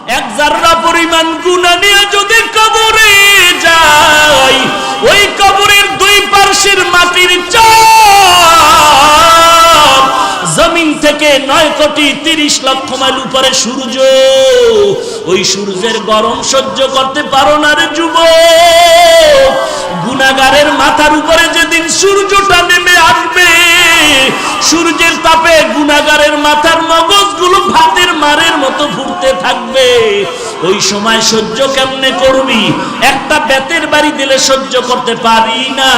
এক জাররা পরিমাণ গুনাহ নিয়ে যদি কবরে যাই, ওই কবরের দুই পার্শ্বের মাটির চাপ জমিন থেকে 9,30,00,000 মাইল উপরে সূর্য, ওই সূর্যের গরম সহ্য করতে পারো না রে যুবক। গুনাহগারের মাথার উপরে যেদিন সূর্যটা নেমে আসবে, সূর্যের তাপে গুনাহগারের মাথার মগজগুলো ভাতের মারের মতো ফুটতে থাকবে। ওই সময় সহ্য কেমনে করবি? একটা বেতের বাড়ি দিলে সহ্য করতে পারি না।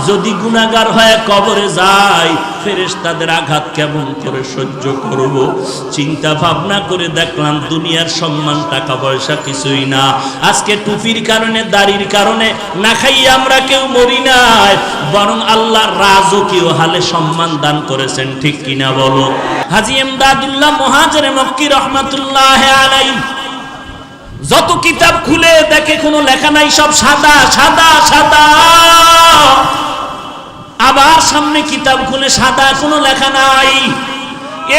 যদি গুনাহগার হয়ে কবরে যায়, ফেরেশতাদের আঘাত কেমন করে সহ্য করব? চিন্তা ভাবনা করে দেখলাম দুনিয়ার সম্মান টাকা পয়সা কিছুই না। আজকে টুপির কারণে, দাড়ির কারণে না খাইয়ে আমরা কেউ মরি নাই, বরং আল্লাহ রাজকীয় হালে সম্মান দান করেছেন, ঠিক কিনা বলো? হাজী ইমদাদুল্লাহ মুহাজিরে মক্কি রহমাতুল্লাহ আলাইহি যত কিতাব খুলে দেখে কোনো লেখা নাই, সব সাদা সাদা সাদা। আবার সামনে কিতাব খুলে সাদা, কোনো লেখা নাই।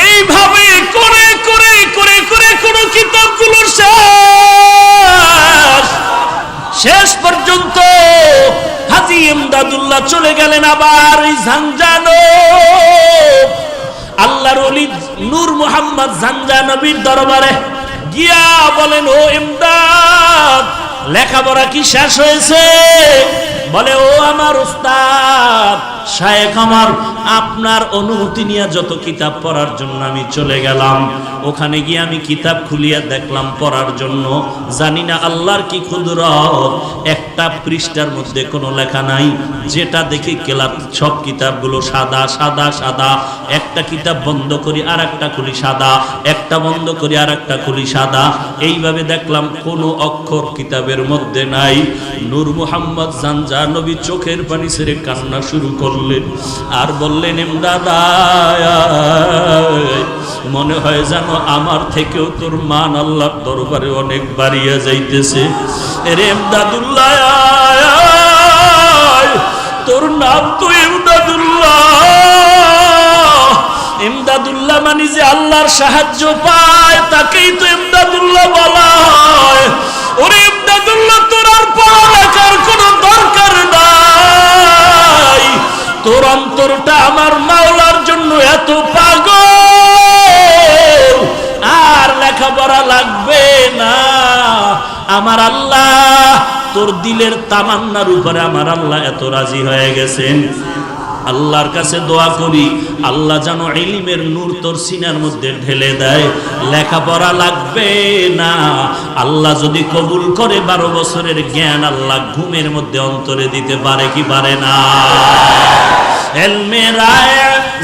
এইভাবে করে করে করে করে কোনো কিতাবগুলোর শেষ পর্যন্ত হাজী ইমদাদুল্লাহ চলে গেলেন আবার ওই ঝাঞ্ঝানো আল্লাহর ওলি নূর মুহাম্মদ ঝাঞ্ঝানবীর দরবারে গিয়া বলেন, ও ইমদাদ, লেখাপড়া কি শেষ হয়েছে? বলে, ও আমার উস্তাদ শায়েখ আমার, আপনার অনুমতি নিয়ে যত কিতাব পড়ার জন্য আমি চলে গেলাম, ওখানে গিয়ে আমি কিতাব খুলিয়া দেখলাম পড়ার জন্য। জানি না আল্লাহর কি কুদরত, একটা পৃষ্ঠার মধ্যে কোনো লেখা নাই। যেটা দেখি কেলাপ সব কিতাবগুলো সাদা সাদা সাদা। একটা কিতাব বন্ধ করি আর একটা খুলি সাদা, একটা বন্ধ করি আর একটা খুলি সাদা। এইভাবে দেখলাম কোনো অক্ষর কিতাবের মধ্যে নাই। নূর মুহাম্মদ ঝাঞ্ঝানবী চোখের পানি ছেড়ে কান্না শুরু করলেন আর বললেন, ইমদাদা, মনে হয় জানো আমার থেকেও তোর মান আল্লাহর দরবারে অনেক বাড়িয়া যাইতেছে। এরে ইমদাদুল্লাহ, তোর নাম তো ইমদাদুল্লাহ। ইমদাদুল্লাহ মানে যে আল্লাহর সাহায্য পায় তাকেই তো ইমদাদুল্লাহ বলা হয়। ওরে ইমদাদুল্লাহ, তোর আর পড়ালেখার কোনো দরকার নাই। তোর অন্তরটা আমার মাওলার জন্য এত পাগল, আর লেখাপড়া লাগবে না। আমার আল্লাহ তোর দিলের তামান্নার উপরে আমার আল্লাহ এত রাজি হয়ে গেছেন। আল্লাহর কাছে দোয়া করি, আল্লাহ যেন ইলমের নূর তোর সিনার মধ্যে ঢেলে দেয়। লেখাপড়া লাগবে না। আল্লাহ যদি কবুল করে 12 বছরের জ্ঞান আল্লাহ ঘুমের মধ্যে অন্তরে দিতে পারে কি পারে না? ইলমে রায়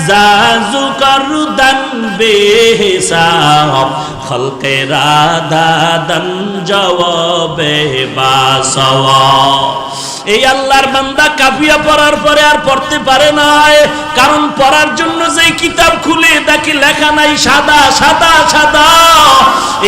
জাজু করদান বেহিসাব, খলকে রাদাদান জওয়াবে বাসওয়াব। এই আল্লাহর বান্দা কাফিয়া পড়ার পরে আর পড়তে পারে না, কারণ পড়ার জন্য যে কিতাব খুলে দেখি লেখা নাই সাদা সাদা সাদা।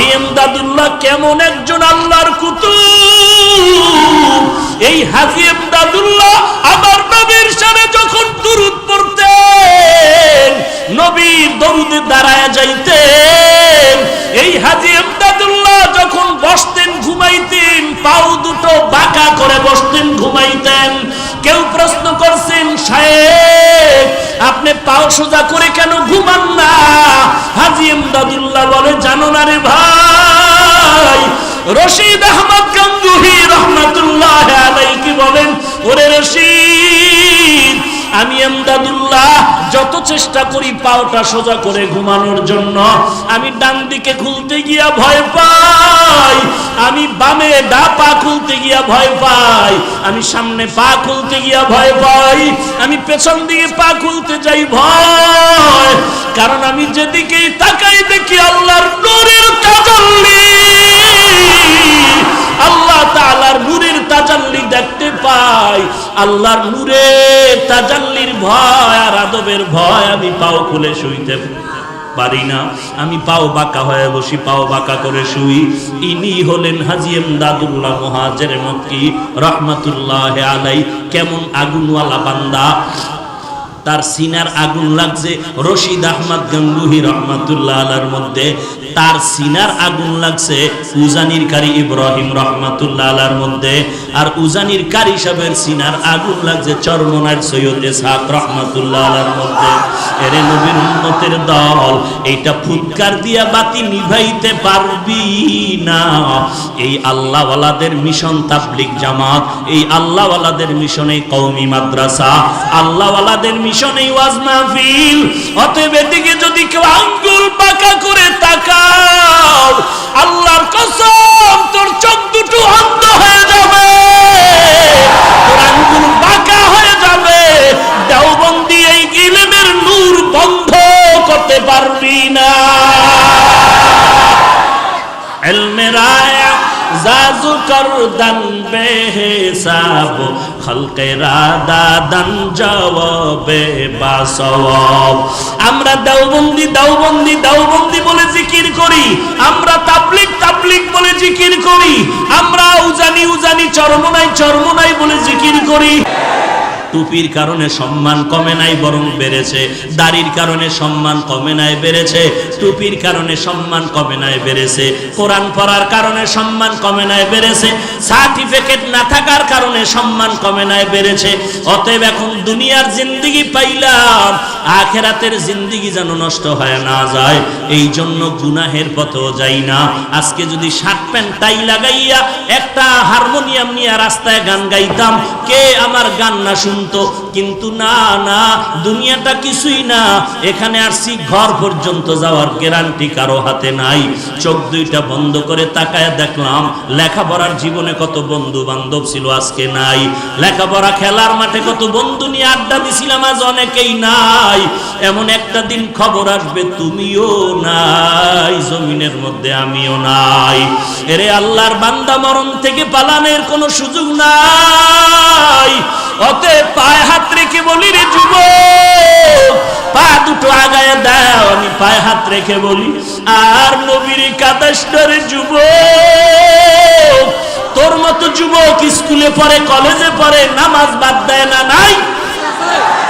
এই ইমদাদুল্লাহ কেমন একজন আল্লাহর কুতুব! এই হাজী ইমদাদুল্লাহ আমার নবীর শানে যখন দুরূদ পড়তেন, নবীর দরুদে দাঁড়ায় যাইতেন। এই হাজী ইমদাদুল্লাহ যখন বসতেন ঘুমাইতেন, পাও দুটো বাঁকা করে বসতেন ঘুমাইতেন। কেউ প্রশ্ন করছেন, শায়েখ আপনি পাও সোজা করে কেন ঘুমান না? হাজী ইমদাদুল্লাহ বলে, জানো না রে ভাই, রশিদ আহমদ গঙ্গুহি রহমাতুল্লাহ আলাইহি কি বলেন, ওরে রশিদ, আমি ইমদাদুল্লাহ যত চেষ্টা করি পাওটা সোজা করে ঘুমানোর জন্য, আমি ডান দিকে খুলতে গিয়া ভয় পাই, আমি বামে ডা পা খুলতে গিয়া ভয় পাই, আমি সামনে পা খুলতে গিয়া ভয় পাই, আমি পেছন দিকে পা খুলতে যাই ভয়। কারণ আমি যেদিকেই তাকাই দেখি আল্লাহর নূরের তাজাল্লি, আল্লাহ তাআলার নূরের তাজাল্লি দেখতে পাই। আল্লাহর নূরের তাজাল্লির ভয় আর আদবের ভয় আমি পাও খুলে শুইতে পারি না। আমি পাও বাঁকা হয়ে বসি, পাও বাঁকা করে শুই। ইনি হলেন হাজী ইমদাদুল্লাহ মুহাজিরে মক্কি রহমাতুল্লাহ আলাইহি। কেমন আগুনওয়ালা বান্দা! তার সিনার আগুন লাগছে রশিদ আহমদ গঙ্গুহি রহমাতুল্লাহ আলাইহির মধ্যে। তার সিনার আগুন লাগছে উজানির কারি ইব্রাহিম রাহমাতুল্লাহ আলাইহির মধ্যে, আর উজানির কারি সাহেবের সিনার আগুন লাগছে চরমনার সৈয়দ ইসহাক রাহমাতুল্লাহ আলাইহির মধ্যে। এরে নবীর উম্মতের দল, এইটা ফুৎকার দিয়া বাতি নিভাইতে পারবি না। এই আল্লাহওয়ালাদের মিশন তাবলীগ জামাত, এই আল্লাহওয়ালাদের মিশন এই কওমি মাদ্রাসা, আল্লাহওয়ালাদের মিশন এই ওয়াজ মাহফিল। অতএব এদিকে যদি কেউ আঙ্গুল বাঁকা করে তাকাও, আল্লাহর কসম তোর চোখ দুটো অন্ধ হয়ে যাবে, তোর আঙ্গুল বাঁকা হয়ে যাবে। দেওবন্দি এই ইলমের নূর বন্ধ করতে পারবি না। ইলমে রায়া জাজু করদান বেহিসাব, খলকে রাদাদান জওয়াবে বাসওয়াব। আমরা দেওবন্দি বলে জিকির করি, আমরা তাবলীগ বলে জিকির করি, আমরা উজানি চরমনাই বলে জিকির করি। টুপির কারণে সম্মান কমে নাই, বরং বেড়েছে। দাড়ির কারণে সম্মান কমে নাই, বেড়েছে। টুপির কারণে সম্মান কমে নাই, বেড়েছে। কোরআন পড়ার কারণে সম্মান কমে নাই, বেড়েছে। সার্টিফিকেট না থাকার কারণে সম্মান কমে নাই, বেড়েছে। অতএব এখন দুনিয়ার জিন্দেগি পাইলাম, আখিরাতের জিন্দেগি যেন নষ্ট হয় না যায়, এই জন্য গুনাহের পথেও যাই না। আজকে যদি শার্ট প্যান্ট টাই লাগাইয়া একটা হারমোনিয়াম নিয়ে রাস্তায় গান গাইতাম, কে আমার গান না শুনতো? কিন্তু না, দুনিয়াটা কিছুই না। এখানে আসছি, ঘর পর্যন্ত যাওয়ার গ্যারান্টি কারো হাতে নাই। চোখ দুইটা বন্ধ করে তাকায় দেখলাম লেখাপড়ার জীবনে কত বন্ধু বান্ধব ছিল, আজকে নাই। লেখাপড়া খেলার মাঠে কত বন্ধু নিয়ে আড্ডা দিছিলাম, আজ অনেকেই নাই। এমন একটা দিন খবর আসবে তুমিও নাই, জমিনের মধ্যে আমিও নাই। এরে আল্লাহর বান্দা, মরণ থেকে পালানোর কোনো সুযোগ নাই। অতএব পায়ে হাত রেখে বলি, রে যুবক, পা দুটো আগায় দাও। আমি পায়ে হাত রেখে বলি, আর নবীর কাদাস ধরে যুবক, তোর মতো যুবক স্কুলে পড়ে, কলেজে পড়ে, নামাজ বাদ দেয় না, নাই?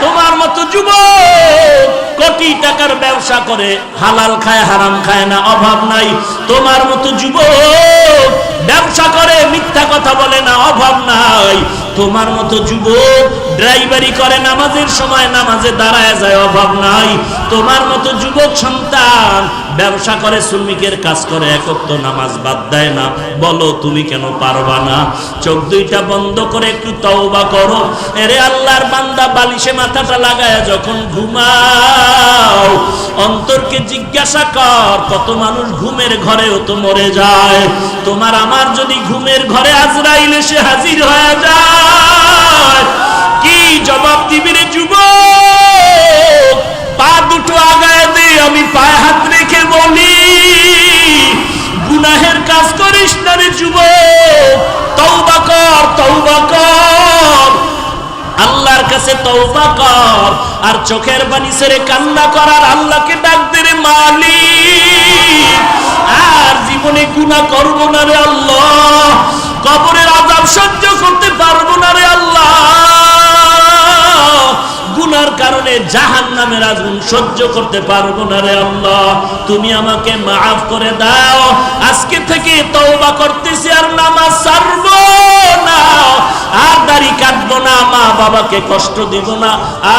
তোমার মতো যুবক কোটি টাকার ব্যবসা করে, হালাল খায় হারাম খায় না, অভাব নাই। তোমার মতো যুবক ব্যবসা করে, মিথ্যা কথা বলে না, অভাব নাই। তোমার মতো যুবক ড্রাইভারি করে, নামাজের সময় নামাজে দাঁড়ায় যায়, অভাব নাই। তোমার মতো যুবক সন্তান ব্যবসা করে, শ্রমিকের কাজ করে, এক ওয়াক্ত নামাজ বাদ দেয় না, বলো তুমি কেন পারবা না? চোখ দুইটা বন্ধ করে একটু তওবা করো। এরে আল্লাহর বান্দা, বালিশে মাথাটা লাগায় যখন ঘুমাও, অন্তরকে জিজ্ঞাসা কর, কত মানুষ ঘুমের ঘরেও তো মরে যায়। তোমার আমার যদি ঘুমের ঘরে আজরাইল এসে হাজির হয়ে যায়, কি জবাব দিবি রে যুবক? পা দুটো আগায় দে। আমি পায়ে হাত রেখে বলি, গুনাহের কাজ করিস না রে যুবক, তওবা কর, আল্লাহর কাছে তওবা কর। আর চোখের পানি ছেড়ে কান্না করার, আল্লাহকে ডাক দে রে মালিক, আর জীবনে গুনাহ করব না রে আল্লাহ, কবরের আযাব সহ্য করতে পারবো না রে আল্লাহ, গুনার কারণে জাহান্নামের আগুন সহ্য করতে পারবো না রে আল্লাহ, তুমি আমাকে মাফ করে দাও। আজকে থেকে তওবা করতেছি, আর নামাজ ছাড়বো না, আর দাড়ি কাটবো না, মা বাবাকে কষ্ট দিব না,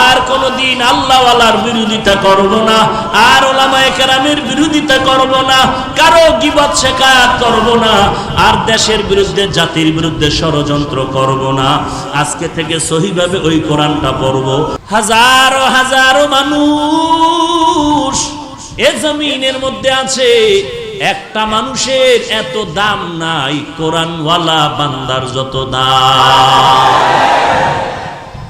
আর কোনোদিন আল্লাহওয়ালার বিরোধিতা করব না, আর উলামায়ে কেরামের বিরোধিতা করব না, কারো গীবত শিকায়ত করব না, আর দেশের বিরুদ্ধে জাতির বিরুদ্ধে ষড়যন্ত্র করব না। আজকে থেকে সহিভাবে ওই কোরআনটা পড়ব। হাজারো হাজারো মানুষ এ জমিনের মধ্যে আছে, একটা মানুষের এত দাম নাই কোরআনওয়ালা বান্দার যত দাম।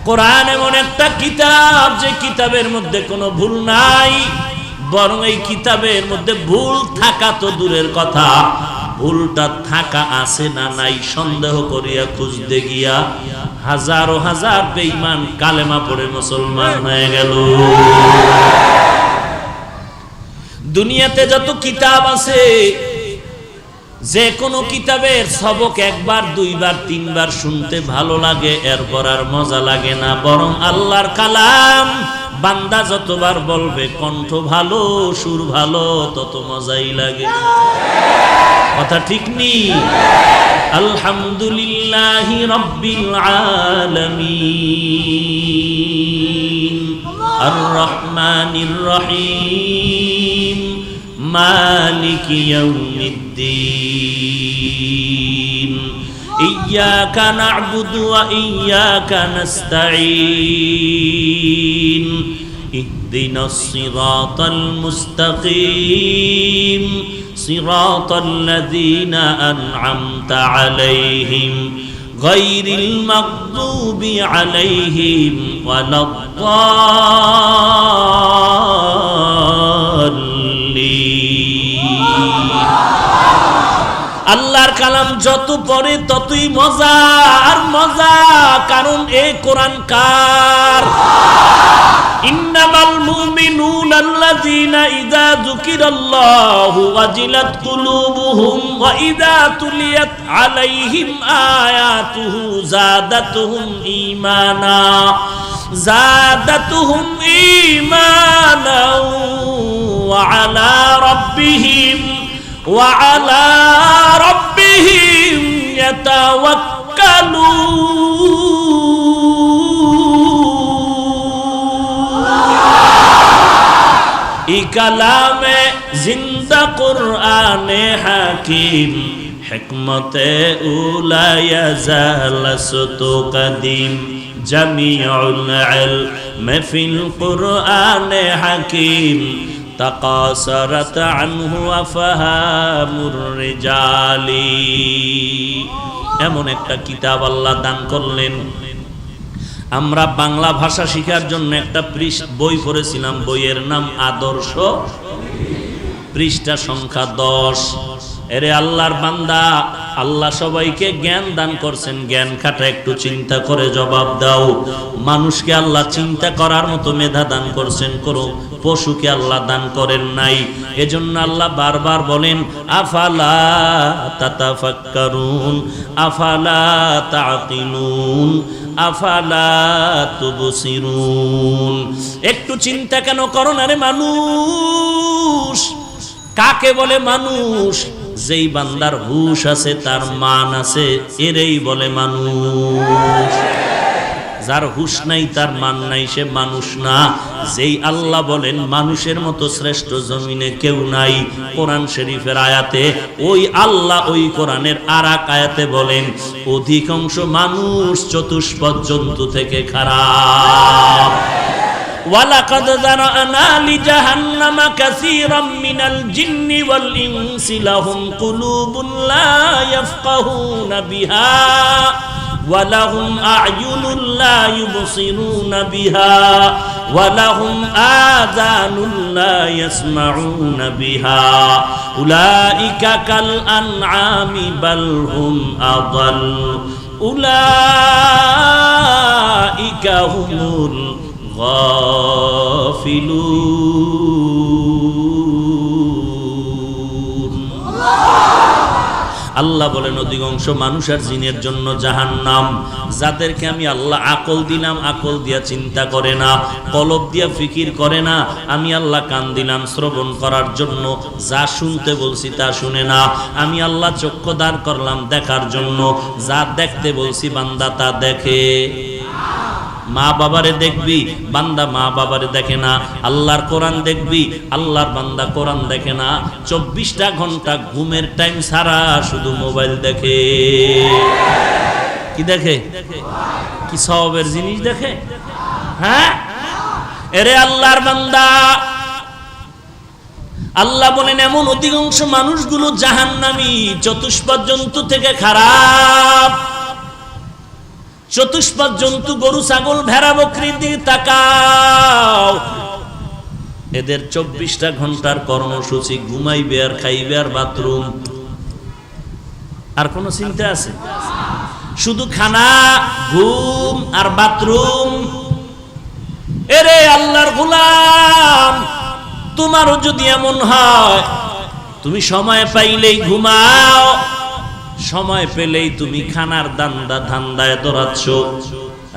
কোরআন এমন একটা কিতাব, যে কিতাবের মধ্যে কোনো ভুল নাই, বরং এই কিতাবের মধ্যে ভুল থাকা তো দূরের কথা, ভুলটা থাকা আছে না নাই সন্দেহ করিয়া খুঁজতে গিয়া হাজারো হাজার বেঈমান কালেমা পড়ে মুসলমান হয়ে গেল। দুনিয়াতে যত কিতাব আছে, যে কোনো কিতাবের সবক একবার দুইবার তিনবার শুনতে ভালো লাগে, এরপর আর মজা লাগে না, বরং আল্লাহর কালাম বান্দা যতবার বলবে কণ্ঠ ভালো সুর ভালো তত মজাই লাগে। কথা ঠিক নি? আলহামদুলিল্লাহি রাব্বিল আলামিন আর রহমানির রহিম মালিকি ইয়াউমিদ্দিন ইয়্যাকা না'বুদু ওয়া ইয়্যাকা নাস্তাঈন ইহদিনাস সিরাতাল মুস্তাকিম সিরাতাল লাযীনা আন'আমতা আলাইহিম গায়রিল মাগদুবি আলাইহিম ওয়ালাদ-দাল্লিন। আল্লাহর কালাম যত পড়ে ততই মজা আর মজা, কারণ এই কোরআন কার? ইন্নামাল মুমিনুনা আল্লাযীনা ইযা যুকিরাল্লাহু ওয়াজিলাত কুলুবুহুম ওয়া ইযা তুলিয়াত আলাইহিম আয়াতুহু যাদাতুহুম ঈমানা ওয়া আলা রাব্বিহিম ই কালামে জিন্দা কুরআনে হাকিম হিকমতে উলা ইয়াজালাসতু কাদিম জামিউল ইলম ফিল কুরআনে হাকিম তাকাসারাত আনহু আফহামুর রিজালি। এমন একটা কিতাব আল্লাহ দান করলেন। আমরা বাংলা ভাষা শেখার জন্য একটা বই পড়েছিলাম, বইয়ের নাম আদর্শ, পৃষ্ঠা সংখ্যা 10। এরে আল্লাহর বান্দা, আল্লাহ সবাইকে জ্ঞান দান করছেন, জ্ঞান খাটা একটু চিন্তা করে জবাব দাও। মানুষকে আল্লাহ চিন্তা করার মতো মেধা দান করছেন, করো। পশুকে আল্লাহ দান করেন নাই। এজন্য আল্লাহ বারবার বলেন আফালা তাতাফাক্কারুন আফালা তাকিলুন আফালা তুবসিরুন। একটু চিন্তা কেন করো না রে মানুষ? কাকে বলে মানুষ? যেই বান্দার হুশ আছে, তার মান আছে, এরেই বলে মানুষ। যার হুশ নাই, তার মান নাই, সে মানুষ না। যেই আল্লাহ বলেন মানুষের মতো শ্রেষ্ঠ জমিনে কেউ নাই, কোরআন শরীফের আয়াতে ওই আল্লাহ ওই কোরআনের আরেক আয়াতে বলেন অধিকাংশ মানুষ চতুষ্পদ জন্তু থেকে খারাপ। ওয়ালাকাদ যারানা লিজাহান্নামা কাসীরাম মিনাল জিন্নি ওয়াল ইনসি লাহুম কুলুবুন লা ইয়াফকাহুনা বিহা ওয়ালাহুম আ'য়ুনুন লা ইউবসিরুনা বিহা ওয়ালাহুম আযানুন লা ইয়াসমাউনা বিহা উলাইকা কাল আন'আমি বাল হুম আযাল উলাইকা হুমুল গাফিলুন। আল্লাহ বলেন অধিকাংশ মানুষ আর জিনের জন্য জাহান্নাম। যাদেরকে আমি আল্লাহ আকল দিলাম, আকল দিয়া চিন্তা করে না, কলব দিয়া ফিকির করে না। আমি আল্লাহ কান দিলাম শ্রবণ করার জন্য, যা শুনতে বলছি তা শুনে না। আমি আল্লাহ চক্ষু দাঁড় করলাম দেখার জন্য, যা দেখতে বলছি বান্দা তা দেখে। মা বাবারে দেখবি, বান্দা মা বাবারে দেখে না। আল্লাহর কোরআন দেখবি, আল্লাহর বান্দা কোরআন দেখে না। 24টা ঘন্টা ঘুমের টাইম ছাড়া শুধু মোবাইল দেখে। কি দেখে? কি সওয়াবের জিনিস দেখে? হ্যাঁ, এরে আল্লাহর বান্দা, আল্লাহ বলেন এমন অধিকাংশ মানুষগুলো জাহান্নামী, চতুষ্পদ জন্তু থেকে খারাপ। চতুষ্পদ জন্তু গরু ছাগল ভেড়া বকরি দিয়ে তাকাও, এদের 24টা ঘন্টার কর্মসূচি ঘুমাইবে আর খাইবে আর বাথরুম। আর কোন চিন্তা আছে? শুধু খানা, ঘুম আর বাথরুম। এরে আল্লাহর গোলাম, তোমারও যদি এমন হয়, তুমি সময় পাইলেই ঘুমাও, সময় পেলেই তুমি খানার ধান্দায় দৌড়াচ্ছ,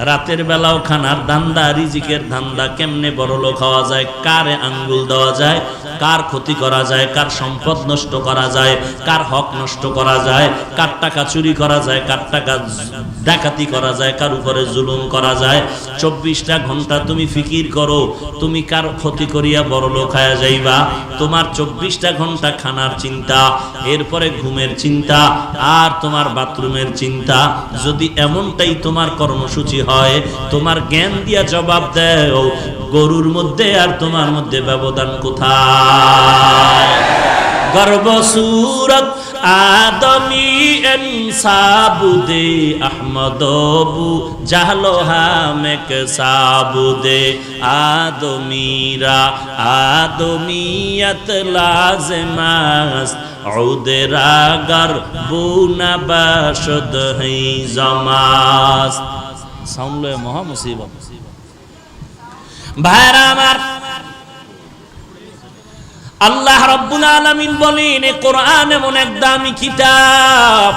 রাতের বেলাও খানার ধান্দা, রিজিকের ধান্দা, কেমনে বড় লোক হওয়া যায়, কারে আঙ্গুল দেওয়া যায়, কার ক্ষতি করা যায়, কার সম্পদ নষ্ট করা যায়, কার হক নষ্ট করা যায়, কার টাকা চুরি করা যায়, কার টাকা ডাকাতি করা যায়, কার উপরে জুলুম করা যায়। 24টা ঘন্টা তুমি ফিকির করো, তুমি কার ক্ষতি করিয়া বড় লোক হয়ে যাইবা। তোমার 24টা ঘন্টা খানার চিন্তা, এরপরে ঘুমের চিন্তা, আর তোমার বাথরুমের চিন্তা। যদি এমনটাই তোমার কর্মসূচি হয়, তোমার জ্ঞান দিয়া জবাব দেও, গরুর মধ্যে আর তোমার মধ্যে ব্যবধান কোথায়? গর্ব সুরত আদমি এনসাবুদে আহমদবু জাহলো হামেক সাবুদে আদমিরা আদমিয়ত লাজমাস উদরাগর বুনা বাশদ হই জমাস। সাউন্ড লয় মহা মুসিবত। ভাইরা আমার, আল্লাহ রাব্বুল আলামিন বলেন, এই কোরআন এমন এক দামি কিতাব,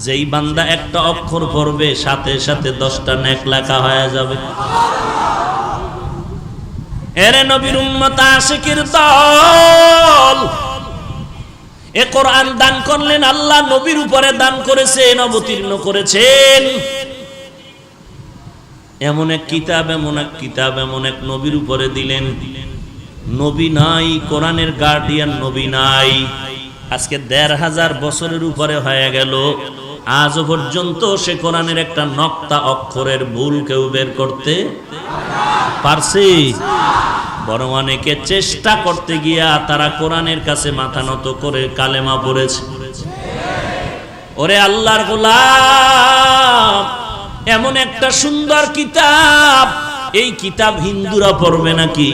যেই বান্দা একটা অক্ষর পড়বে সাথে সাথে 10টা নেক লেখা হয়ে যাবে। এরে নবীর উম্মত আশিকের দল, এই কোরআন দান করলেন আল্লাহ, নবীর উপরে দান করেছেন, অবতীর্ণ করেছেন। এমন এক কিতাব, এমন এক কিতাব, এমন এক নবীর উপরে দিলেন। নবী নাই, কোরআনের গার্ডিয়ান নবী নাই। আজকে 1500 বছরের উপরে হয়ে গেল, আজও পর্যন্ত সে কোরআনের একটা নক্তা অক্ষরের ভুল কেউ বের করতে পারছে? বরং অনেকে চেষ্টা করতে গিয়া তারা কোরআনের কাছে মাথা নত করে কালেমা পড়েছে। ওরে আল্লাহর গোলাম, এমন একটা সুন্দর কিতাব, এই কিতাব হিন্দুরা পড়বে নাকি?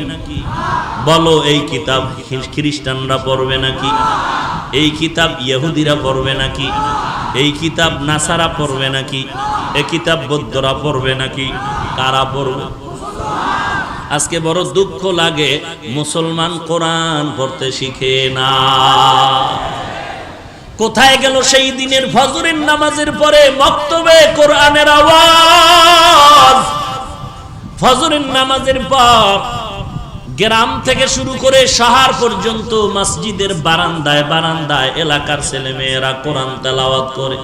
বলো, এই কিতাব খ্রিস্টানরা পড়বে নাকি? এই কিতাব ইহুদিরা পড়বে নাকি? এই কিতাব নাসারা পড়বে নাকি? এই কিতাব বৌদ্ধরা পড়বে নাকি? কারা পড়বে? আজকে বড় দুঃখ লাগে, মুসলমান কোরআন পড়তে শিখে না। কোথায় গেল সেই দিনের ফজরের নামাজের পরে মক্তবে কোরআনের আওয়াজ? ফজরের নামাজের পর গ্রাম থেকে শুরু করে শহর পর্যন্ত মসজিদের বারান্দায় বারান্দায় এলাকার ছেলে মেয়েরা কোরআন তেলাওয়াত করে।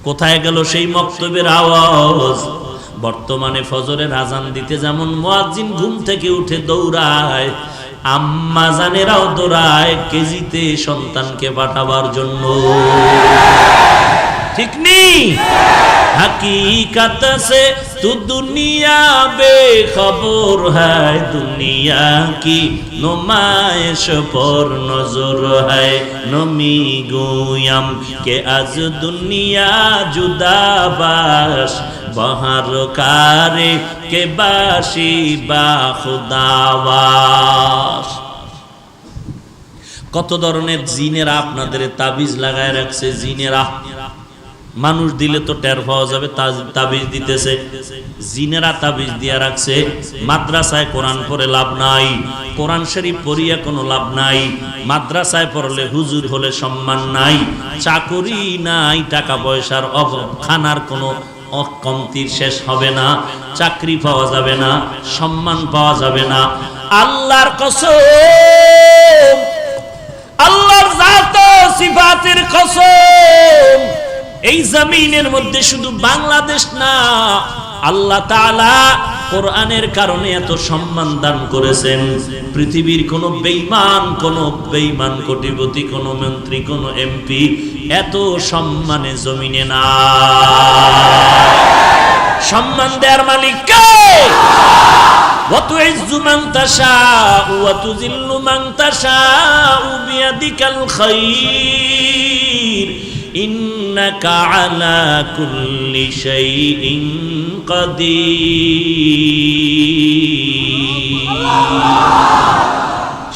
কোথায় গেল সেই মক্তবের আওয়াজ? বর্তমানে ফজরের আজান দিতে যেমন মুয়াজ্জিন ঘুম থেকে উঠে দৌড়ায়, আম্মা জানেরাও দৌড়ায় কেজিতে সন্তানকে পাঠাবার জন্য। ঠিক নেই? हकीकत से तू दुनिया बेखबर है, दुनिया की नुमाइश पर नजर है। नमी गोयम के आज दुनिया जुदा बाश, बहर कारे के बाशी बा खुदावाश। কত ধরনের জিনেরা আপনাদের তাবিজ লাগায় রাখছে। জিনেরা মানুষ দিলে তো টের পাওয়া যাবে, তাবিজ দিতেছে। জিনেরা তাবিজ দিয়া রাখছে। মাদ্রাসায় কোরআন পড়ে লাভ নাই, কোরআন শরীফ পড়িয়া কোনো লাভ নাই। মাদ্রাসায় পড়লে হুজুর হলে সম্মান নাই, চাকরি নাই, টাকা পয়সার অভাব, খানার কোনো কমতির শেষ হবে না, চাকরি পাওয়া যাবে না, সম্মান পাওয়া যাবে না। আল্লাহর কসম, আল্লাহর জাত ও সিফাতের কসম, এই জমিনের মধ্যে শুধু বাংলাদেশ না, আল্লাহ তাআলা কোরআনের কারণে এত সম্মান দান করেছেন। পৃথিবীর কোন বেঈমান কোটিপতি, কোন মন্ত্রী, কোন এমপি এত সম্মানে জমিনে না। সম্মান দেওয়ার মালিক কে? ওয়া তুইজ্জু মান তাশাউ ওয়া তুযিল্লু মান তাশাউ বিয়াদিকাল খায়র, ইন্নাকা আলা কুল্লি শাইইন কাদির।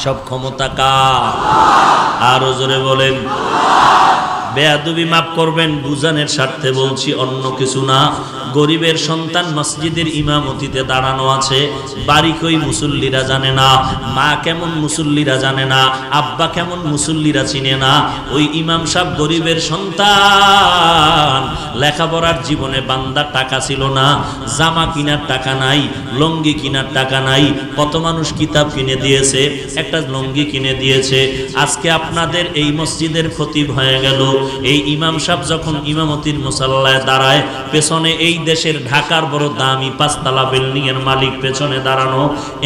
সব ক্ষমতা কার? আরো জোরে বলেন। বেয়াদবি মাফ করবেন, বুঝানোর স্বার্থে বলছি, অন্য কিছু না। গরিবের সন্তান মসজিদের ইমামতিতে দাঁড়ানো আছে, বাড়ি কই মুসল্লিরা জানে না, মা কেমন মুসল্লিরা জানে না, আব্বা কেমন মুসল্লিরা চিনে না। ওই ইমাম সাহেব গরিবের সন্তান, লেখাপড়ার জীবনে বান্দার টাকা ছিল না, জামা কিনার টাকা নাই, লুঙ্গি কিনার টাকা নাই। কত মানুষ কিতাব কিনে দিয়েছে, একটা লুঙ্গি কিনে দিয়েছে। আজকে আপনাদের এই মসজিদের খতিব হয়ে গেল। এই ইমাম সাহেব যখন ইমামতির মুসাল্লায় দাঁড়ায়, পেছনে এই দেশের ঢাকার বড় দামি 5 তলা বিল্ডিং এর মালিক পেছনে দাঁড়ানো,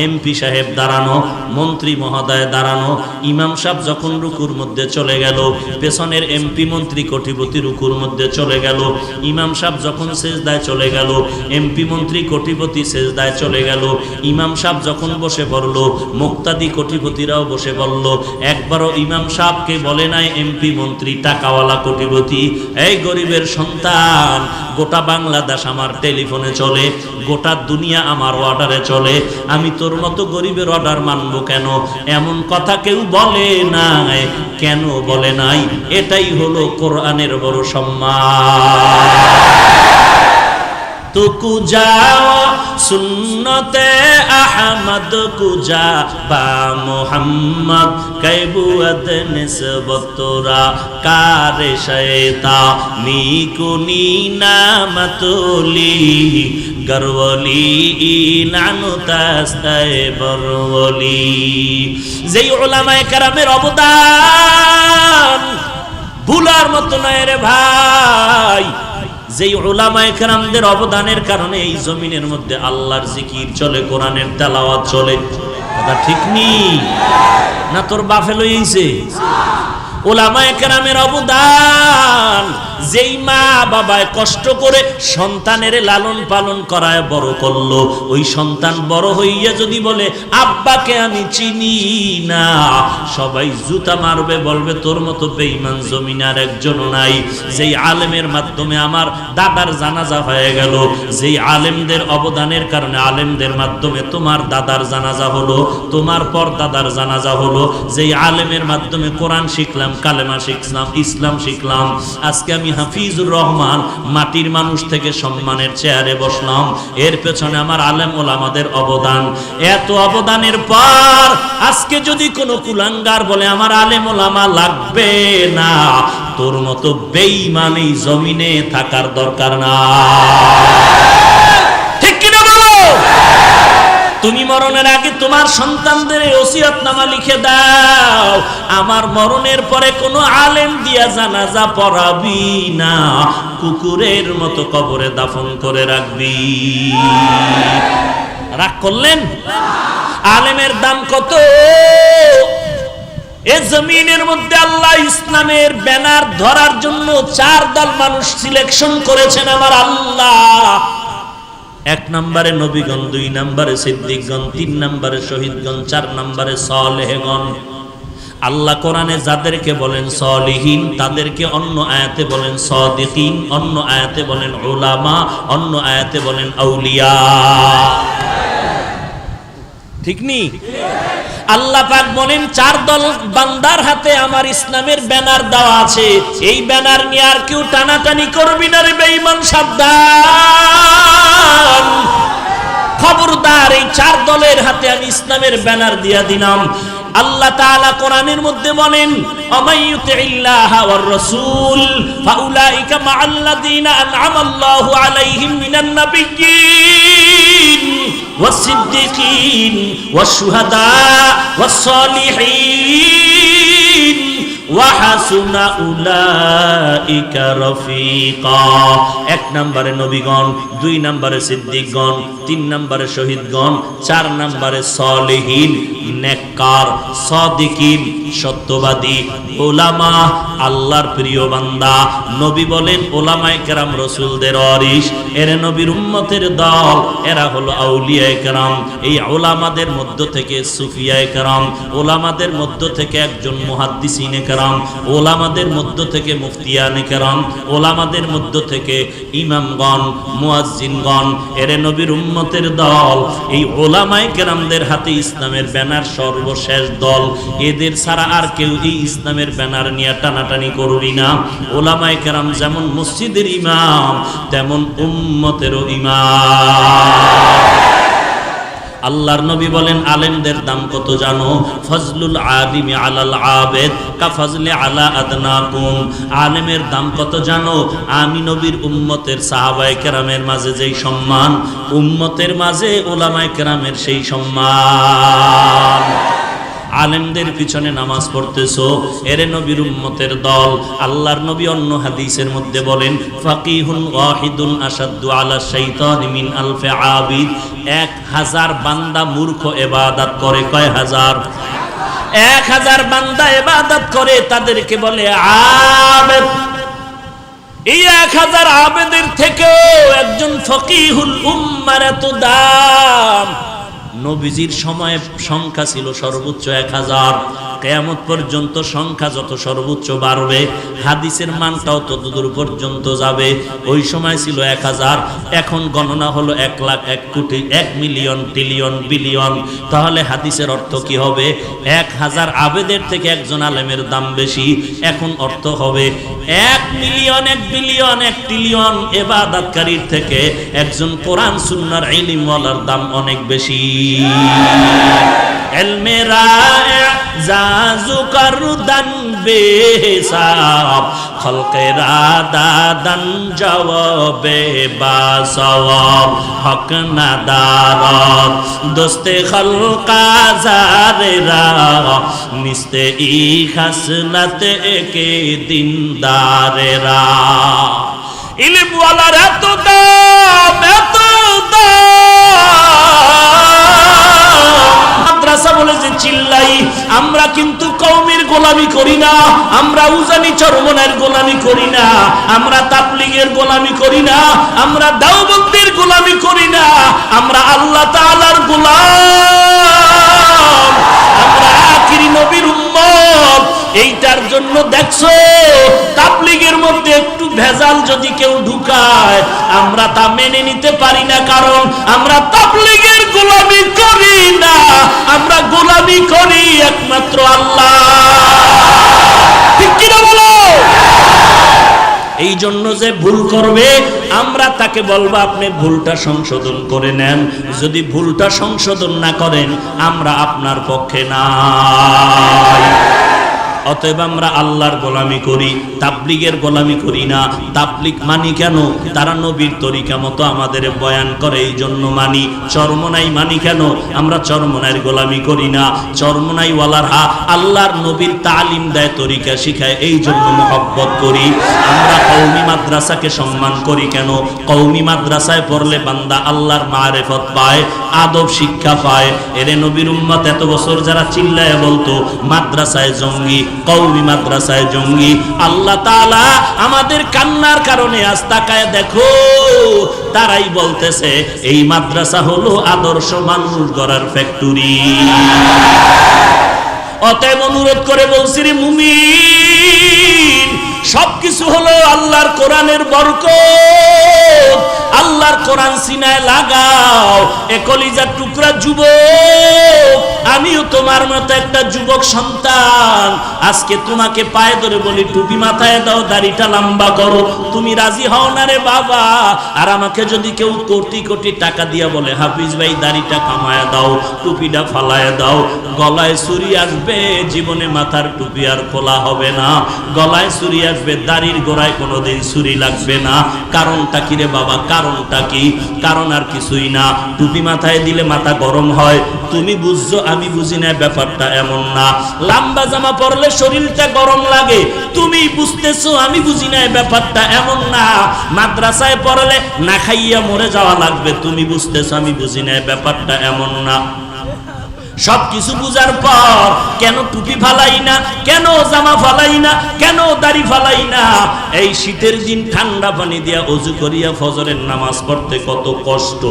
এমপি সাহেব দাঁড়ানো, মন্ত্রী মহোদয় দাঁড়ানো। ইমাম সাহেব যখন রুকুর মধ্যে চলে গেল, পেছনের এমপি মন্ত্রী কোটিপতি রুকুর মধ্যে চলে গেল। ইমাম সাহেব যখন সেজদায় চলে গেল, এমপি মন্ত্রী কোটিপতি সেজদায় চলে গেল। ইমাম সাহেব যখন বসে পড়ল, মুক্তাদি কোটিপতিরাও বসে পড়ল। একবারও ইমাম সাহেবকে বলে নাই এমপি মন্ত্রী টাকাওয়ালা কোটিপতি, এই গরিবের সন্তান, গোটা বাংলাদেশ আমার টেলিফোনে চলে, গোটা দুনিয়া আমার অর্ডারে চলে, আমি তোর মতো গরিবের অর্ডার মানবো কেন? এমন কথা কেউ বলে নাই। কেন বলে নাই? এটাই হলো কোরআনের বড় সম্মান। তুকু যাও সুন্নতে আহমদ কুজা বা মোহাম্মদ কৈবুয়ত নিসবতরা কারে শয়তা নিকুনি নামতুলি গরওলি নানু তাস্তায়ে বরওলি। যেই উলামায়ে কেরামের অবদান ভুলার মতো নয় রে ভাই। যেই উলামায়ে কেরামদের অবদানের কারণে এই জমিনের মধ্যে আল্লাহর জিকির চলে, কোরআনের তেলাওয়াত চলে। কথা ঠিক নি না? তোর বাপে লইছে উলামায়ে কেরামের অবদান। যেই মা বাবায় কষ্ট করে সন্তানের লালন পালন করায় বড় করলো, ওই সন্তান বড় হইয়া যদি বলে আব্বাকে আমি চিনি না, সবাই জুতা মারবে, বলবে তোর মতো বেঈমান জমিনে আর একজনও নাই। যেই আলেমের মাধ্যমে আমার দাদার জানাজা হয়ে গেল, যেই আলেমদের অবদানের কারণে আলেমদের মাধ্যমে তোমার দাদার জানাজা হলো, তোমার পর দাদার জানাজা হলো। যেই আলেমের মাধ্যমে কোরআন শিখলাম, কালেমা শিখলাম, ইসলাম শিখলাম। আজকে আমি হাফিজুর রহমান মাটির মানুষ থেকে সম্মানের চেয়ারে বসলাম। এর পেছনে আমার আলেম ওলামাদের অবদান। এত অবদানের পর আজকে যদি কোনো কুলাঙ্গার বলে আমার আলেম ওলামা লাগবে না, তোর মতো বেঈমান এই জমিনে থাকার দরকার না। ঠিক কিনা বলো? তুমি মরণের আগে তোমার সন্তানদের ওসিয়তনামা লিখে দাও, আমার মরণের পরে কোনো আলেম দিয়া জানাজা পড়াবি না, কুকুরের মতো কবরে দাফন করে রাখবি। রাগ করলেন? আলেমের দাম কত? এই জমিনের মধ্যে আল্লাহ ইসলামের ব্যানার ধরার জন্য 4 দল মানুষ সিলেকশন করেছেন আমার আল্লাহ। 1 নম্বরে নবীগণ, 2 নম্বরে সিদ্দিকগণ, 3 নম্বরে শহীদগণ, 4 নম্বরে সালেহগণ। আল্লাহ কোরআনে যাদেরকে বলেন সালিহিন, তাদেরকে অন্য আয়াতে বলেন সাদিকিন, অন্য আয়াতে বলেন উলামা, অন্য আয়াতে বলেন আউলিয়া। ঠিক নি? আল্লাহ পাক বলেন 4 দল বান্দার হাতে আমার ইসলামের ব্যানার দেওয়া আছে, এই ব্যানার নিয়ে আর কেউ টানাটানি করবি না রে বেঈমান, সাবধান। খবরদার, এই 4 দলের হাতে আমি ইসলামের ব্যানার দিয়া দিলাম। আল্লাহ তাআলা কোরআনের মধ্যে বলেন আমাইয়ুতিল্লাহা ওয়ার রাসূল ফাউলাইকা মাআল্লাযীনা আন'আমাল্লাহু আলাইহিম মিনান নাবিয়্যিন ওয়াস-সিদ্দীকিন ওয়াশ-শুহাদা ওয়াস-সালিহিন ওয়া হাসুনা উলাইকা রফিকা। 1 নম্বরে নবীগণ, 2 নম্বরে সিদ্দিকগণ, 3 নম্বরে শহীদগণ, 4 নম্বরে সালেহিন, নেককার, সাদিকিন, সত্যবাদী, উলামা, আল্লাহর প্রিয় বান্দা। নবী বলেন উলামায়ে কেরাম রাসূলদের ওয়ারিস, এরা নবীর উম্মতের দল, এরা হলো আউলিয়ায়ে কেরাম। এই উলামাদের মধ্য থেকে সুফিয়ায়ে কেরাম, উলামাদের মধ্য থেকে একজন মুহাদ্দিসিনে কেরাম, কেরাম, ওলামাদের মধ্য থেকে মুফতিয়ানে কেরাম, ওলামাদের মধ্য থেকে ইমামগণ, মুয়াজ্জিনগণ, এরে নবীর উম্মতের দল। এই ওলামায়ে কেরামদের হাতে ইসলামের ব্যানার সর্বশেষ দল। এদের ছাড়া আর কেউ এই ইসলামের ব্যানার নিয়ে টানাটানি করবি না। ওলামায়ে কেরাম যেমন মসজিদের ইমাম, তেমন উম্মতেরও ইমাম। আল্লাহর নবী বলেন, আলেমদের দাম কত জানো? ফজলুল আলিমি আলাল আবেদ কা ফজলে আলা আদনাকুম। আলেমের দাম কত জানো? আমি নবীর উম্মতের সাহাবায়ে কেরামের মাঝে যেই সম্মান, উম্মতের মাঝে ওলামায়ে কেরামের সেই সম্মান। আলেমদের পিছনে নামাজ পড়তেছো, এরে নবীর উম্মতের দল। আল্লাহর নবী অন্য হাদিসের মধ্যে বলেন, ফাকিহুন ওয়াহিদুন আশাদ্দু আলা শাইতানি মিন আলফি আবিদ। 1000 বান্দা মূর্খ ইবাদত করে। কয় হাজার? 1000 বান্দা ইবাদত করে, তাদেরকে বলে আবেদ। এই 1000 আবেদের থেকেও একজন ফকিহুল উম্মার এত দাম। নবীজির সময়ে সংখ্যা ছিল সর্বোচ্চ 1000। কিয়ামত পর্যন্ত সংখ্যা যত সর্বোচ্চ বাড়বে, হাদিসের মানটাও তত দূর পর্যন্ত যাবে। ওই সময় ছিল 1000, এখন গণনা হলো 1 লাখ, 1 কোটি, 1 মিলিয়ন, ট্রিলিয়ন, বিলিয়ন। তাহলে হাদিসের অর্থ কি হবে? 1000 আবেদের থেকে একজন আলেমের দাম বেশি। এখন অর্থ হবে 1 মিলিয়ন, 1 বিলিয়ন, 1 ট্রিলিয়ন ইবাদতকারীর থেকে একজন কোরআন সুন্নাহর ইলমওয়ালার দাম অনেক বেশি। ইলমে রায়ে জাজু করদান বেহিসাব, খলকে রাদাদান জওয়াবে বাসওয়াব, হক নাদারত দোস্তে খলকা জারেরা, নিস্তে ই খাসলত একে দিনদারেরা। ইলমওয়ালার এত দাম, এত মাদ্রাসা বলে যে চিল্লাই, আমরা কিন্তু কওমের গোলামি করি না, আমরা উজানি চরমনের গোলামি করি না, আমরা তাবলীগের গোলামি করি না, আমরা দাওবন্দির গোলামি করি না, আমরা আল্লাহ তাআলার গোলাম, আমরা আখিরি নবীর উম্মত। এইটার জন্য দেখছো তাবলীগের মধ্যে একটু ভেজাল যদি কেউ ঢুকায়, আমরা তা মেনে নিতে পারি না, কারণ আমরা তাবলীগের গোলামি করি না, আমরা গোলামি করি একমাত্র আল্লাহ। ঠিক কি না বলো? এই জন্য যে ভুল করবে, আমরা তাকে বলবো আপনি ভুলটা সংশোধন করে নেন। যদি ভুলটা সংশোধন না করেন, আমরা আপনার পক্ষে নাই। অতএব আমরা আল্লাহর গোলামি করি, তাবলীগের গোলামি করি না। তাবলীগ মানি কেন? তারা নবীর তরিকা মতো আমাদের বয়ান করে, এই জন্য মানি। চরমনাই মানি কেন? আমরা চরমনাইয়ের গোলামি করি না। চরমনাই ওয়ালারা আল্লাহর নবীর তালিম দেয়, তরিকা শিখায়, এই জন্য মহব্বত করি। আমরা কওমি মাদ্রাসাকে সম্মান করি কেন? কওমি মাদ্রাসায় পড়লে বান্দা আল্লাহর মারিফত পায়, আদব শিক্ষা পায়। এরে নবীর উম্মত এত বছর যারা চিল্লায় বলতো মাদ্রাসায় জঙ্গি, কওমি মাদ্রাসায় জঙ্গি, আল্লাহ তাআলা আমাদের কান্নার কারণে আজ তাকায় দেখো, তারাই বলতেছে এই মাদ্রাসা হলো আদর্শ মানুষ গড়ার ফ্যাক্টরি। অতএব অনুরোধ করে বলছি রে মুমিন, সবকিছু হলো আল্লাহর কোরআনের বরকত। আল্লাহর কোরআন সিনায় লাগাও। এ কলিজার টুকরা যুবক, আমিও তোমার মতো একটা যুবক সন্তান। আজকে তোমাকে পায়ে ধরে বলি, টুপি মাথায় দাও, দাড়িটা লম্বা করো। তুমি রাজি হও না রে বাবা। আর আমাকে যদি কেউ কোটি কোটি টাকা দিয়া বলে, হাফিজ ভাই দাড়িটা কামায়া দাও, টুপিটা ফালায় দাও, গলায় ছুরি আসবে, জীবনে মাথার টুপি আর খোলা হবে না। গলায় ছুরি আসবে, দাড়ির গোড়ায় কোনোদিন ছুরি লাগবে না। কারণটা কি রে বাবা? কারণটা কি? কারণ আর কিছুই না। টুপি মাথায় দিলে মাথা গরম হয়, তুমি বুঝছো, আমি বুঝি না, ব্যাপারটা এমন না। লম্বা জামা পরলে শরীরটা গরম লাগে, তুমি বুঝতেছো, আমি বুঝি না, ব্যাপারটা এমন না। মাদ্রাসায় পড়লে না খাইয়া মরে যাওয়া লাগবে, তুমি বুঝতেছো, আমি বুঝি না, ব্যাপারটা এমন না। সবকিছু বুঝার পর কেন টুপি ফালাই না, কেন জামা ফালাই না, কেন দাড়ি ফালাই না? এই শীতের দিন ঠান্ডা পানি দিয়া ওযু করিয়া ফজরের নামাজ পড়তে কত কষ্ট।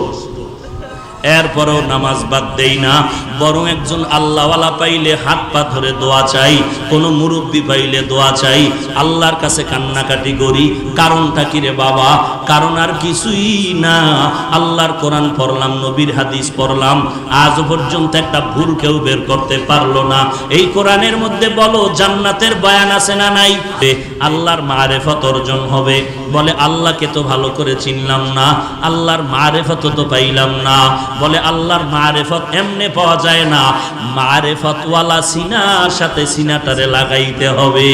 এরপরও নামাজ বাদ দেই না, বরং একজন আল্লাহওয়ালা পাইলে হাত পা ধরে দোয়া চাই, কোনো মুরব্বী পাইলে দোয়া চাই, আল্লাহর কাছে কান্নাকাটি করি। কারণটা কি রে বাবা? কারণ আর কিছুই না, আল্লাহর কোরআন পড়লাম, নবীর হাদিস পড়লাম, আজ পর্যন্ত একটা ভুল কেউ বের করতে পারলো না। এই কোরআনের মধ্যে বলো জান্নাতের বয়ান আছে না নাই? আল্লাহর মারেফত অর্জন হবে। বলে আল্লাহকে তো ভালো করে চিনলাম না, আল্লাহর মারেফত তো পাইলাম না। বলে আল্লাহর মারেফত এমনে পাওয়া যায় না, মারেফত ওয়ালা সিনার সাথে সিনাটারে লাগাইতে হবে।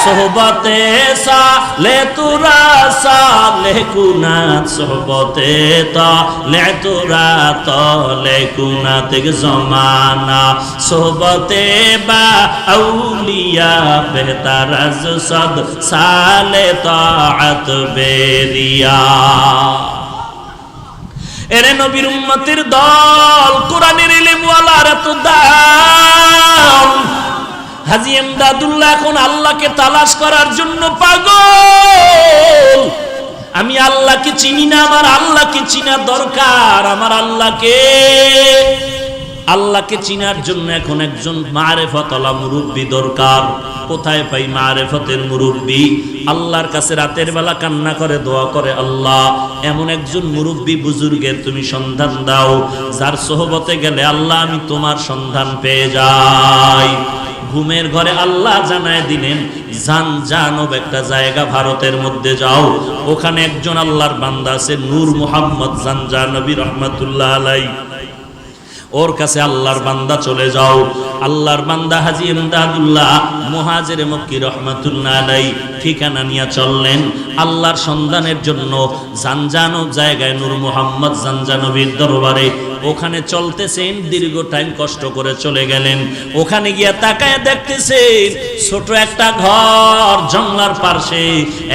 সোহবতে সালে তুরা সালে কুনাত, সোহবতে তালে তুরা তালে কুনাত জমানা, সোহবতে বা আউলিয়া বেহতার আজ সদ সালে তাআত বেরিয়া। এরে নবীর উম্মতের দল, কোরআনের ইলম ওয়ালার এত দাম। হাজী এমদাদুল্লাহ এখন আল্লাহকে তালাশ করার জন্য পাগল। আমি আল্লাহকে চিনি না, আমার আল্লাহকে চিনা দরকার। আমার আল্লাহকে চিনার জন্য এখন একজন মারেফতওয়ালা মুরব্বী দরকার। কোথায় পাই মারেফতের মুরব্বী? আল্লাহর কাছে রাতের বেলা কান্না করে দোয়া করে, আল্লাহ এমন একজন মুরব্বী বুজুর্গের তুমি সন্ধান দাও, যার সোহবতে গেলে আল্লাহ আমি তোমার সন্ধান পেয়ে যাই। ঘুমের ঘরে আল্লাহ জানায় দিলেন, জানজানব একটা জায়গা ভারতের মধ্যে যাও, ওখানে একজন আল্লাহর বান্দা আছে নূর মুহাম্মদ জানজানবী রহমাতুল্লাহ আলাইহি, ওর কাছে আল্লাহর বান্দা চলে যাও। আল্লাহর বান্দা হাজী এমদাদুল্লাহ মুহাজিরে মক্কি রহমাতুল্লাহ আলাইহি ঠিকানা নিয়ে চললেন আল্লাহর সন্ধানের জন্য জানজানব জায়গায় নূর মুহাম্মদ জানজানবীর দরবারে। ওখানে চলতেছেন, দীর্ঘ টাইম কষ্ট করে চলে গেলেন। ওখানে গিয়া তাকায় দেখতেছেন ছোট একটা ঘর, জঙ্গলার পাশে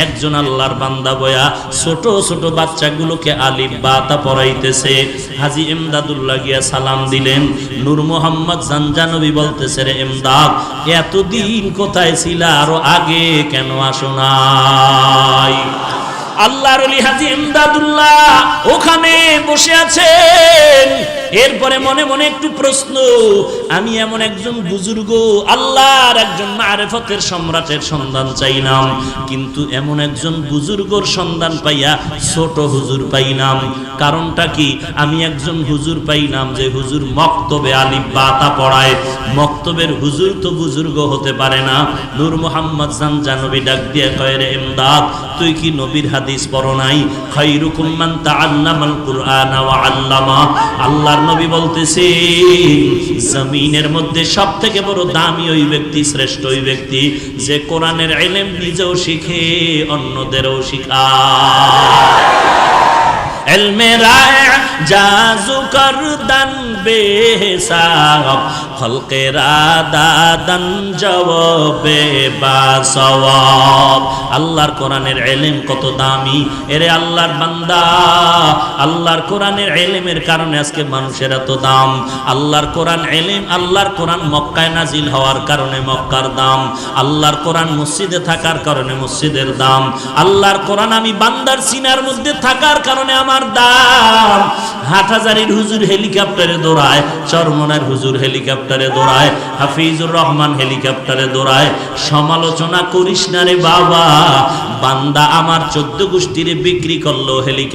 একজন আল্লাহর বান্দা বয়া ছোট ছোট বাচ্চাগুলোকে আলিফ বা তা পড়াইতেছে। হাজী এমদাদুল্লাহ গিয়া সালাম দিলেন। নূর মুহাম্মদ জানজানবী বলতেছে, রে এমদাদ, এতদিন কোথায় ছিলা? আরো আগে কেন আসো নাই? আল্লাহর ওলি হাজী এমদাদুল্লাহ ওখানে বসে আছেন। এরপরে মনে মনে একটু প্রশ্ন, আমি এমন একজন বুজুর্গ আল্লাহর একজন মারেফতের সম্রাটের সন্ধান চাইলাম, কিন্তু এমন একজন বুজুর্গর সন্ধান পাইয়া ছোট হুজুর পাইলাম। কারণটা কি? আমি একজন হুজুর পাইলাম যে হুজুর মক্তবে আলিফ বা তা পড়ায়। মক্তবের হুজুর তো বুজুর্গ হতে পারে না। নূর মুহাম্মদ জানজানবী ডাক দিয়ে কয়, রে এমদাদ, তুই কি নবীর হাদিস পড়ো নাই? খায়রুকুম মান তাআল্লামাল কুরআন ওয়া আল্লামা। আল্লাহর নবী বলতেছেন, জমিনের মধ্যে সবথেকে বড় দামি ওই ব্যক্তি, শ্রেষ্ঠ ওই ব্যক্তি যে কোরআনের ইলম নিজেও শিখে অন্যদেরও শিখায়। ইলমে রায় জাজু করদান বেহিসাব, খলকে রাদাদান জবাবে বাসওয়াব। আল্লাহর কোরআনের ইলম কত দামি। এরে আল্লাহর বান্দা, আল্লাহর কোরআনের ইলমের কারণে আজকে মানুষের এত দাম। আল্লাহর কোরআন ইলম, আল্লাহর কোরআন মক্কায় নাজিল হওয়ার কারণে মক্কার দাম, আল্লাহর কোরআন মসজিদে থাকার কারণে মসজিদের দাম, আল্লাহর কোরআন আমি বান্দার সিনার মধ্যে থাকার কারণে আমার দাম। হাটহাজারীর হুজুর হেলিকপ্টারে দৌড়ায়, চরমনার হুজুর হেলিকপ্টারে দৌড়ায়, হাফিজুর রহমান হেলিকপ্টারে দৌড়ায়। সমালোচনা করিস না রে বাবা, বান্দা আমার 14 গোষ্ঠীরে বিক্রি করলো হেলিকপ্টার।